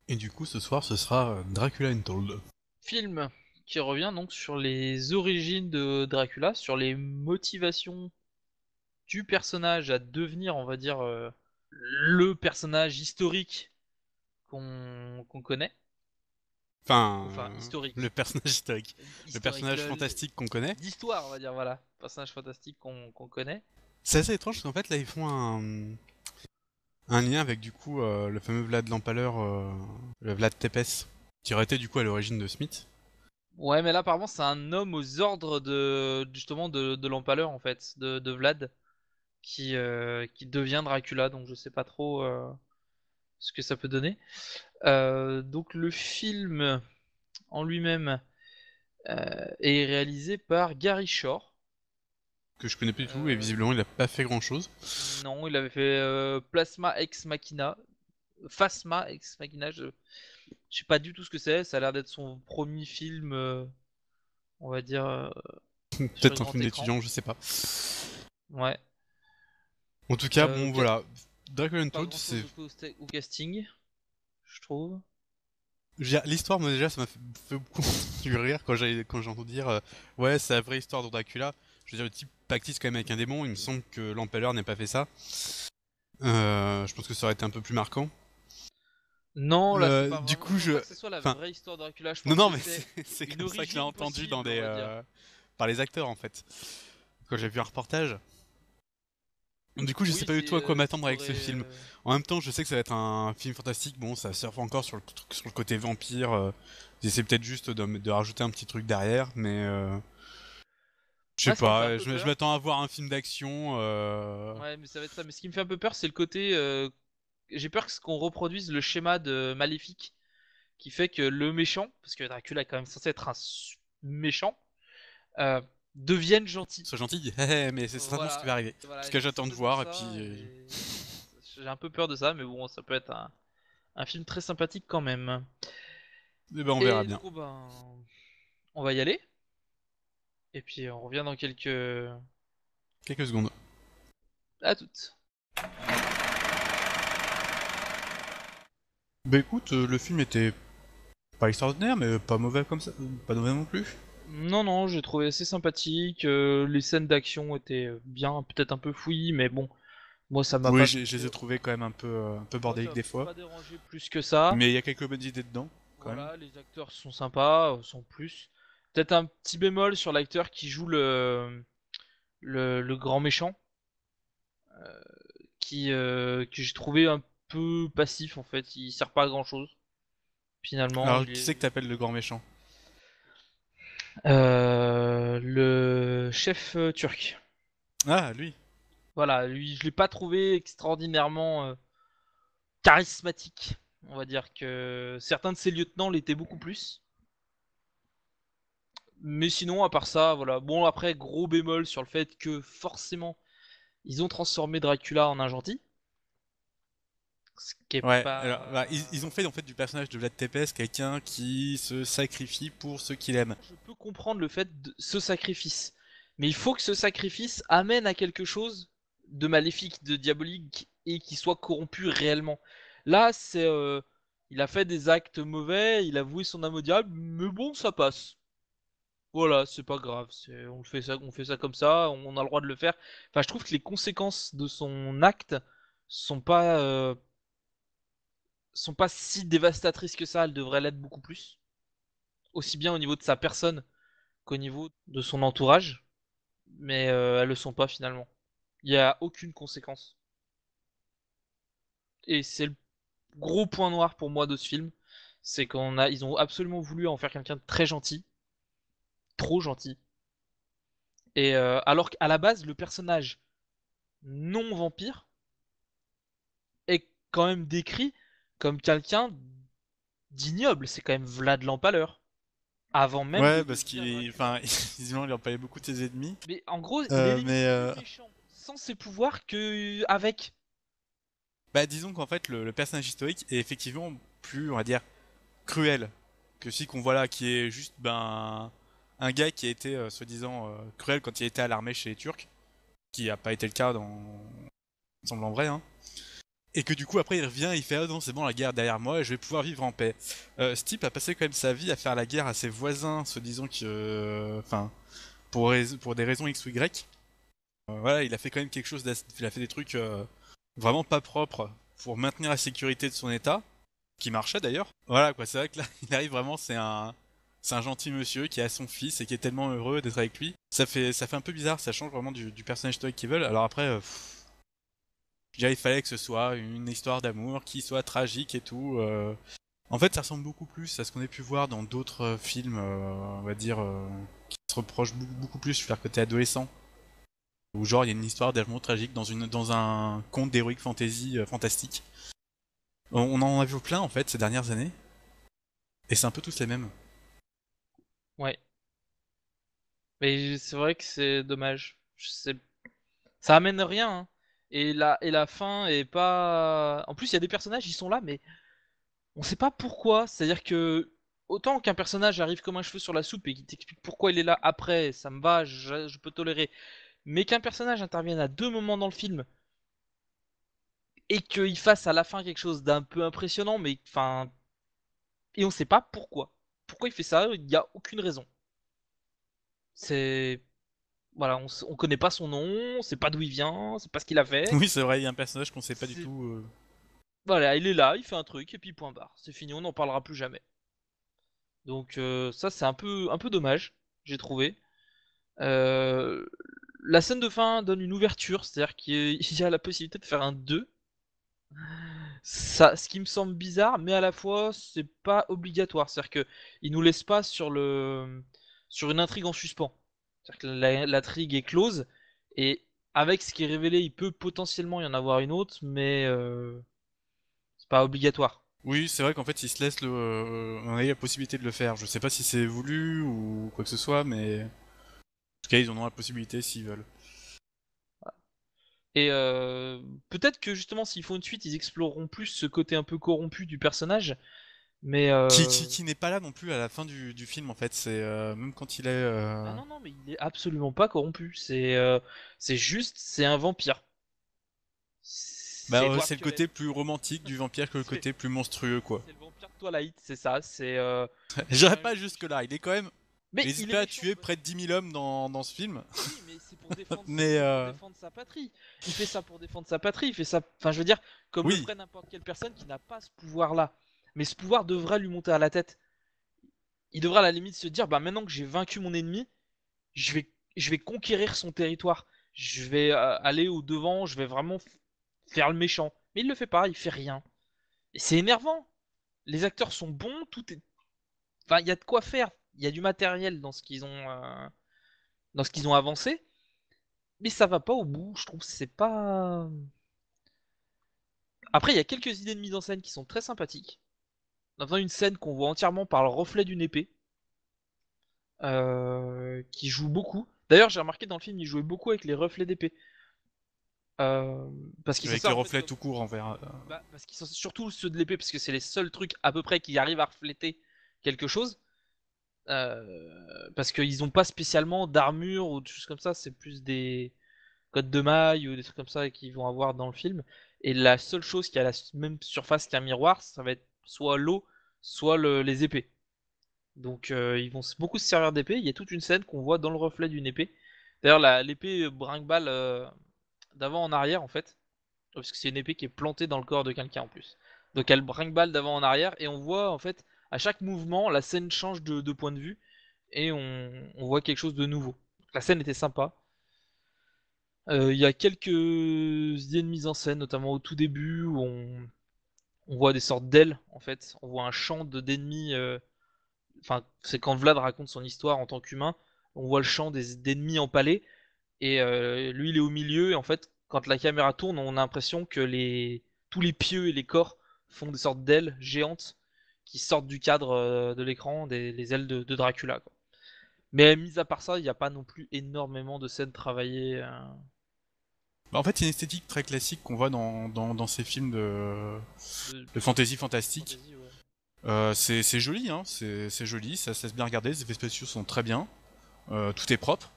Et du coup, ce soir, ce sera Dracula Untold. Film qui revient donc sur les origines de Dracula, sur les motivations du personnage à devenir, on va dire, le personnage historique qu'on connaît. Enfin, Enfin, le historique. personnage historique. Le Historique, personnage fantastique qu'on connaît. d'histoire, on va dire, voilà. Personnage fantastique qu'on connaît. C'est assez étrange parce qu'en fait, là, ils font un lien avec du coup le fameux Vlad l'Empaleur, le Vlad Tepes, qui aurait été du coup à l'origine de Smith. Ouais, mais là, apparemment, c'est un homme aux ordres justement, de l'empaleur, en fait, de Vlad, qui devient Dracula, donc je sais pas trop ce que ça peut donner. Donc, le film en lui-même est réalisé par Gary Shore. Que je connais plus du tout, et Euh, visiblement, il a pas fait grand chose. non, il avait fait Plasma Ex Machina, Phasma Ex Machina, je sais pas du tout ce que c'est, ça a l'air d'être son premier film, on va dire, sur le Peut-être un grand film écran. d'étudiant, je sais pas. Ouais. En tout cas, bon, Ok, voilà. Dracula pas Untold, grand chose c'est. au casting, je trouve. Je veux dire, l'histoire, moi déjà, ça m'a fait beaucoup rire quand j'ai entendu dire ouais, c'est la vraie histoire de Dracula. Je veux dire, le type pactise quand même avec un démon. Il me semble que l'Empaleur n'ait pas fait ça. Je pense que ça aurait été un peu plus marquant. Non, là c'est pas Du vraiment. Je coup, pense pas que ce soit la enfin, vraie histoire de Dracula. Je non, pense non, que mais c'est c'est une comme ça que je l'ai origine entendu dans possible, on des, va dire. par les acteurs en fait. Quand j'ai vu un reportage. Du coup, je sais Oui, pas du tout à quoi ça m'attendre avec ce pourrait. film. En même temps, je sais que ça va être un film fantastique. Bon, ça surfe encore sur le côté vampire. Ils essaient peut-être juste de rajouter un petit truc derrière, mais je sais Ouais, ce qui me fait un pas. peu Je peur. m'attends à voir un film d'action. Ouais, mais ça va être ça. Mais ce qui me fait un peu peur, c'est le côté. J'ai peur qu'on reproduise le schéma de Maléfique, qui fait que le méchant, parce que Dracula est quand même censé être un méchant, euh, devienne gentil. Sois gentil, mais c'est certainement ce qui Voilà, va arriver. voilà, Parce que c'est j'attends de certainement voir, et ça. puis. Et j'ai un peu peur de ça, mais bon, ça peut être un film très sympathique quand même. Eh ben, on verra Et bien. du coup, ben, on va y aller. Et puis on revient dans quelques. Quelques secondes. À toutes. Bah écoute, le film était pas extraordinaire, mais pas mauvais comme ça. Pas mauvais non plus. Non, non, j'ai trouvé assez sympathique. Les scènes d'action étaient bien, peut-être un peu fouillis, mais bon, moi ça m'a Oui, pas je les ai trouvés quand même un peu moi, ça bordéliques m'a des fois. pas dérangé plus que ça. Mais il y a quelques bonnes idées dedans, quand même. Voilà, les acteurs sont sympas, sont plus. Peut-être un petit bémol sur l'acteur qui joue le grand méchant, que j'ai trouvé un peu passif en fait. Il sert pas à grand chose, finalement. Alors, qui c'est que t'appelles le grand méchant? Le chef turc. Ah, lui. Voilà, lui, je l'ai pas trouvé extraordinairement charismatique. On va dire que certains de ses lieutenants l'étaient beaucoup plus. Mais sinon, à part ça, voilà. Bon, après, gros bémol sur le fait que forcément, ils ont transformé Dracula en un gentil. Ce qui est Ouais, alors, bah, ils pas. ont fait en fait du personnage de Vlad Tepes quelqu'un qui se sacrifie pour ceux qu'il aime. Je peux comprendre le fait de ce sacrifice. Mais il faut que ce sacrifice amène à quelque chose de maléfique, de diabolique, et qui soit corrompu réellement. Là, c'est. Il a fait des actes mauvais, il a voué son âme au diable, mais bon, ça passe. Voilà, c'est pas grave. On fait ça comme ça, on a le droit de le faire. Enfin, je trouve que les conséquences de son acte sont pas, euh, sont pas si dévastatrices que ça. Elles devraient l'être beaucoup plus. Aussi bien au niveau de sa personne qu'au niveau de son entourage. Mais elles le sont pas finalement. Il y a aucune conséquence. Et c'est le gros point noir pour moi de ce film. C'est ils ont absolument voulu en faire quelqu'un de très gentil. Trop gentil. Et alors qu'à la base, le personnage non vampire est quand même décrit comme quelqu'un d'ignoble. C'est quand même Vlad l'Empaleur, avant même de Ouais, parce devenir qu'il, Dracula. enfin, visiblement, il employait beaucoup de ses ennemis. Mais en gros, il est limite Mais plus méchant sans ses pouvoirs que avec. bah, disons qu'en fait, le personnage historique est effectivement plus, on va dire, cruel que celui qu'on voit là, qui est juste un gars qui a été soi-disant cruel quand il était à l'armée chez les Turcs, qui a pas été le cas dans, il me semble en vrai, hein. Et que du coup après il revient et il fait ah non c'est bon la guerre est derrière moi et je vais pouvoir vivre en paix. Ce type a passé quand même sa vie à faire la guerre à ses voisins, se disant que, enfin, pour des raisons X ou Y. Voilà, il a fait quand même quelque chose, il a fait des trucs vraiment pas propres pour maintenir la sécurité de son état, qui marchait d'ailleurs. Voilà quoi, c'est vrai que là il arrive vraiment, c'est un gentil monsieur qui a son fils et qui est tellement heureux d'être avec lui. Ça fait un peu bizarre, ça change vraiment du personnage historique qu'ils veulent. Alors après, je dirais, il fallait que ce soit une histoire d'amour qui soit tragique et tout. En fait, ça ressemble beaucoup plus à ce qu'on a pu voir dans d'autres films, on va dire, qui se reprochent beaucoup plus sur le côté adolescent. Où genre, il y a une histoire d'amour tragique dans un conte d'heroic fantasy fantastique. On en a vu plein, en fait, ces dernières années. Et c'est un peu tous les mêmes. Ouais. Mais c'est vrai que c'est dommage. Ça amène rien, hein. Et la fin est pas. En plus, il y a des personnages, ils sont là, mais on sait pas pourquoi. C'est-à-dire que autant qu'un personnage arrive comme un cheveu sur la soupe et qui t'explique pourquoi il est là après, ça me va, je peux tolérer. Mais qu'un personnage intervienne à deux moments dans le film et qu'il fasse à la fin quelque chose d'un peu impressionnant, mais enfin, et on sait pas pourquoi. Pourquoi il fait ça? Il n'y a aucune raison. C'est voilà, on connaît pas son nom, on sait pas d'où il vient, on sait pas ce qu'il a fait. Oui, c'est vrai, il y a un personnage qu'on sait pas du C'est tout. Voilà, il est là, il fait un truc et puis point barre. C'est fini, on n'en parlera plus jamais. Donc ça c'est un peu dommage, j'ai trouvé. Euh, la scène de fin donne une ouverture, c'est-à-dire qu'il y a la possibilité de faire un 2. Ça, ce qui me semble bizarre, mais à la fois c'est pas obligatoire. C'est-à-dire que il nous laisse pas sur une intrigue en suspens. C'est-à-dire que l'intrigue est close et avec ce qui est révélé, il peut potentiellement y en avoir une autre, mais c'est pas obligatoire. Oui, c'est vrai qu'en fait, il se laisse on a eu la possibilité de le faire. Je sais pas si c'est voulu ou quoi que ce soit, mais en tout cas, ils en ont la possibilité s'ils veulent. Et peut-être que justement, s'ils font une suite, ils exploreront plus ce côté un peu corrompu du personnage. Mais Qui n'est pas là non plus à la fin du film, en fait. C'est même quand il est. ah non, non, mais il est absolument pas corrompu. C'est juste, c'est un vampire. C'est Bah, Edward c'est le Cullen. côté plus romantique du vampire que le C'est côté plus monstrueux, quoi. c'est le vampire de Twilight, c'est ça. C'est J'irai un- pas jusque là. Il est quand même. Il Mais hésite il est pas à méchant tuer parce près de 10 000 hommes dans ce film. oui, mais Mais c'est pour défendre sa patrie. Il fait ça pour défendre sa patrie. Il fait ça, enfin, je veux dire, comme le oui, ferait n'importe quelle personne qui n'a pas ce pouvoir-là. Mais ce pouvoir devrait lui monter à la tête. Il devrait à la limite se dire, bah maintenant que j'ai vaincu mon ennemi, je vais conquérir son territoire. Je vais aller au devant. Je vais vraiment faire le méchant. Mais il le fait pas. Il fait rien. Et c'est énervant. Les acteurs sont bons. Tout est, enfin, il y a de quoi faire. Il y a du matériel dans ce qu'ils ont avancé. Mais ça va pas au bout. Je trouve que c'est pas. Après, il y a quelques idées de mise en scène qui sont très sympathiques. Notamment une scène qu'on voit entièrement par le reflet d'une épée, qui joue beaucoup. D'ailleurs, j'ai remarqué dans le film, il jouait beaucoup avec les reflets d'épée. Euh, Parce qu'ils sont avec ça les en fait reflets comme. tout court envers. Bah, parce qu'ils sont surtout ceux de l'épée, parce que c'est les seuls trucs à peu près qui arrivent à refléter quelque chose. Parce qu'ils n'ont pas spécialement d'armure ou de choses comme ça, c'est plus des codes de maille ou des trucs comme ça qu'ils vont avoir dans le film. Et la seule chose qui a la même surface qu'un miroir, ça va être soit l'eau, soit les épées. Donc ils vont beaucoup se servir d'épée. Il y a toute une scène qu'on voit dans le reflet d'une épée. D'ailleurs, l'épée brinque-balle d'avant en arrière en fait. Parce que c'est une épée qui est plantée dans le corps de quelqu'un en plus. Donc elle brinque-balle d'avant en arrière et on voit en fait à chaque mouvement la scène change de point de vue et on voit quelque chose de nouveau. La scène était sympa. Il y a quelques idées de mise en scène, notamment au tout début où on voit des sortes d'ailes en fait. On voit un champ d'ennemis. Enfin, c'est quand Vlad raconte son histoire en tant qu'humain. On voit le champ d'ennemis empalés et lui il est au milieu et en fait quand la caméra tourne on a l'impression que tous les pieux et les corps font des sortes d'ailes géantes qui sortent du cadre de l'écran, les ailes de Dracula quoi. Mais mis à part ça il n'y a pas non plus énormément de scènes travaillées. Bah, en fait, c'est une esthétique très classique qu'on voit dans ces films De de fantasy fantastique. fantasy, ouais. C'est joli, hein, c'est joli, ça se laisse bien regarder, les effets spéciaux sont très bien, tout est propre,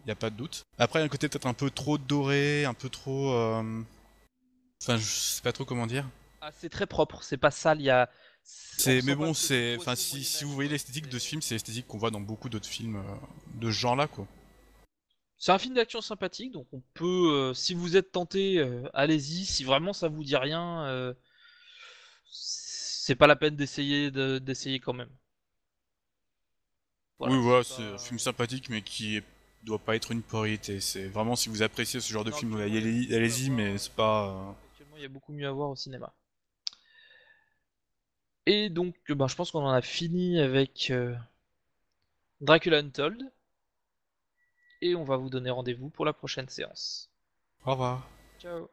y a pas de doute. Après, il y a un côté peut-être un peu trop doré, un peu trop. Enfin, je sais pas trop comment dire. Ah, c'est très propre, c'est pas sale, on Mais ressent pas bon, le côté enfin, poisseux si vous moyen-âge, voyez quoi. l'esthétique de ce film, c'est l'esthétique qu'on voit dans beaucoup d'autres films de ce genre-là, quoi. C'est un film d'action sympathique, donc on peut, si vous êtes tenté, allez-y. Si vraiment ça vous dit rien, c'est pas la peine d'essayer quand même. Oui, Voilà, c'est voilà, c'est un pas. film sympathique, mais doit pas être une priorité. C'est vraiment si vous appréciez ce genre de Non, film, actuellement il y a beaucoup mieux à allez-y, voir. mais c'est pas. Actuellement il y a beaucoup mieux à voir au cinéma. Et donc, ben, je pense qu'on en a fini avec Dracula Untold, et on va vous donner rendez-vous pour la prochaine séance. Au revoir. Ciao.